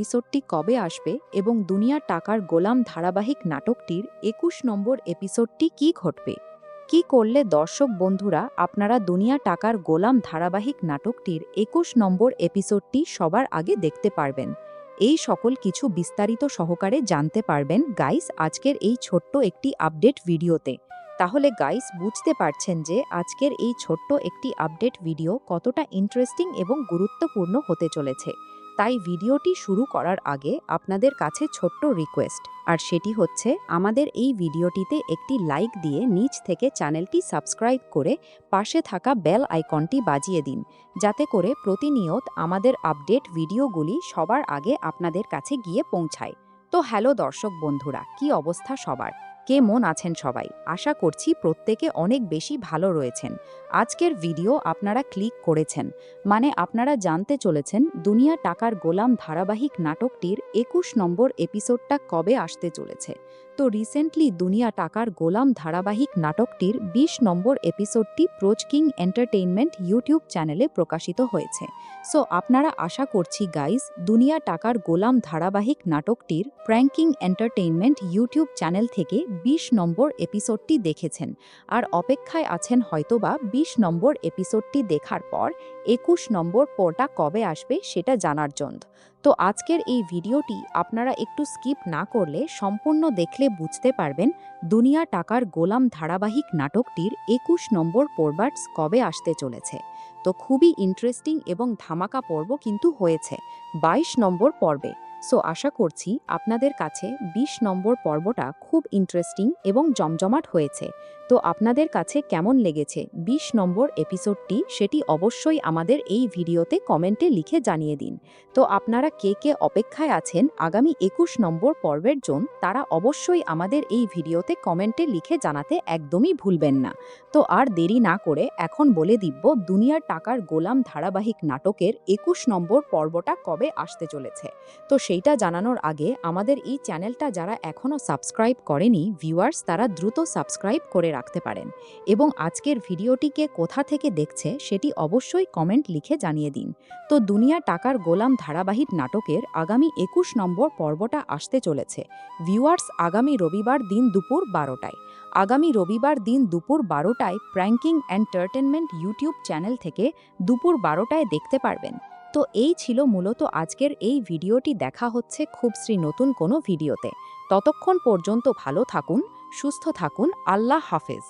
এপিসোডটি কবে আসবে এবং দুনিয়া টাকার গোলাম ধারাবাহিক নাটকটির ২১ নম্বর এপিসোডটি কী ঘটবে, কি করলে দর্শক বন্ধুরা আপনারা দুনিয়া টাকার গোলাম ধারাবাহিক নাটকটির ২১ নম্বর এপিসোডটি সবার আগে দেখতে পারবেন, এই সকল কিছু বিস্তারিত সহকারে জানতে পারবেন গাইস আজকের এই ছোট্ট একটি আপডেট ভিডিওতে। তাহলে গাইস বুঝতে পারছেন যে আজকের এই ছোট্ট একটি আপডেট ভিডিও কতটা ইন্টারেস্টিং এবং গুরুত্বপূর্ণ হতে চলেছে। তাই ভিডিওটি শুরু করার আগে আপনাদের কাছে ছোট্ট রিকোয়েস্ট, আর সেটি হচ্ছে আমাদের এই ভিডিওটিতে একটি লাইক দিয়ে নিচ থেকে চ্যানেলটি সাবস্ক্রাইব করে পাশে থাকা বেল আইকনটি বাজিয়ে দিন, যাতে করে প্রতিনিয়ত আমাদের আপডেট ভিডিওগুলি সবার আগে আপনাদের কাছে গিয়ে পৌঁছায়। তো হ্যালো দর্শক বন্ধুরা, কি অবস্থা সবার? কেমন আছেন সবাই? আশা করছি প্রত্যেকে অনেক বেশি ভালো রয়েছেন। আজকের ভিডিও আপনারা ক্লিক করেছেন মানে আপনারা জানতে চলেছেন দুনিয়া টাকার গোলাম ধারাবাহিক নাটকটির ২১ নম্বর এপিসোডটা কবে আসতে চলেছে। তো রিসেন্টলি দুনিয়া টাকার গোলাম ধারাবাহিক নাটকটির ২০ নম্বর এপিসোডটি প্রোচকিং এন্টারটেইনমেন্ট ইউটিউব চ্যানেলে প্রকাশিত হয়েছে। সো আপনারা আশা করছি গাইজ দুনিয়া টাকার গোলাম ধারাবাহিক নাটকটির প্র্যাঙ্কিং এন্টারটেইনমেন্ট ইউটিউব চ্যানেল থেকে ২০ নম্বর এপিসোডটি দেখেছেন, আর অপেক্ষায় আছেন হয়তোবা ২০ নম্বর এপিসোডটি দেখার পর ২১ নম্বর পর্বটা কবে আসবে সেটা জানার জন্য। তো আজকের এই ভিডিওটি আপনারা একটু স্কিপ না করলে সম্পূর্ণ দেখলে বুঝতে পারবেন দুনিয়া টাকার গোলাম ধারাবাহিক নাটকটির ২১ নম্বর পর্বটা কবে আসতে চলেছে। তো খুবই ইন্টারেস্টিং এবং ধামাকা পর্ব কিন্তু হয়েছে ২২ নম্বর পর্বে। সো আশা করছি আপনাদের কাছে ২০ নম্বর পর্বটা খুব ইন্টারেস্টিং এবং জমজমাট হয়েছে। তো আপনাদের কাছে কেমন লেগেছে ২০ নম্বর এপিসোডটি সেটি অবশ্যই আমাদের এই ভিডিওতে কমেন্টে লিখে জানিয়ে দিন। তো আপনারা কে কে অপেক্ষায় আছেন আগামী ২১ নম্বর পর্বের জন্য তারা অবশ্যই আমাদের এই ভিডিওতে কমেন্টে লিখে জানাতে একদমই ভুলবেন না। তো আর দেরি না করে এখন বলে দিব দুনিয়ার টাকার গোলাম ধারাবাহিক নাটকের ২১ নম্বর পর্বটা কবে আসতে চলেছে। তো সেইটা জানানোর আগে আমাদের এই চ্যানেলটা যারা এখনও সাবস্ক্রাইব করেনি ভিউয়ার্স তারা দ্রুত সাবস্ক্রাইব করে রাখতে পারেন, এবং আজকের ভিডিওটিকে কোথা থেকে দেখছে সেটি অবশ্যই কমেন্ট লিখে জানিয়ে দিন। তো দুনিয়া টাকার গোলাম ধারাবাহিক নাটকের আগামী ২১ নম্বর পর্বটা আসতে চলেছে ভিউয়ার্স আগামী রবিবার দিন দুপুর ১২টায়। আগামী রবিবার দিন দুপুর ১২টায় প্র্যাঙ্কিং এন্টারটেনমেন্ট ইউটিউব চ্যানেল থেকে দুপুর ১২টায় দেখতে পারবেন। তো এই ছিল মূলত আজকের এই ভিডিওটি, দেখা হচ্ছে খুব নতুন কোনো ভিডিওতে। ততক্ষণ পর্যন্ত ভালো থাকুন, সুস্থ থাকুন, আল্লাহ হাফেজ।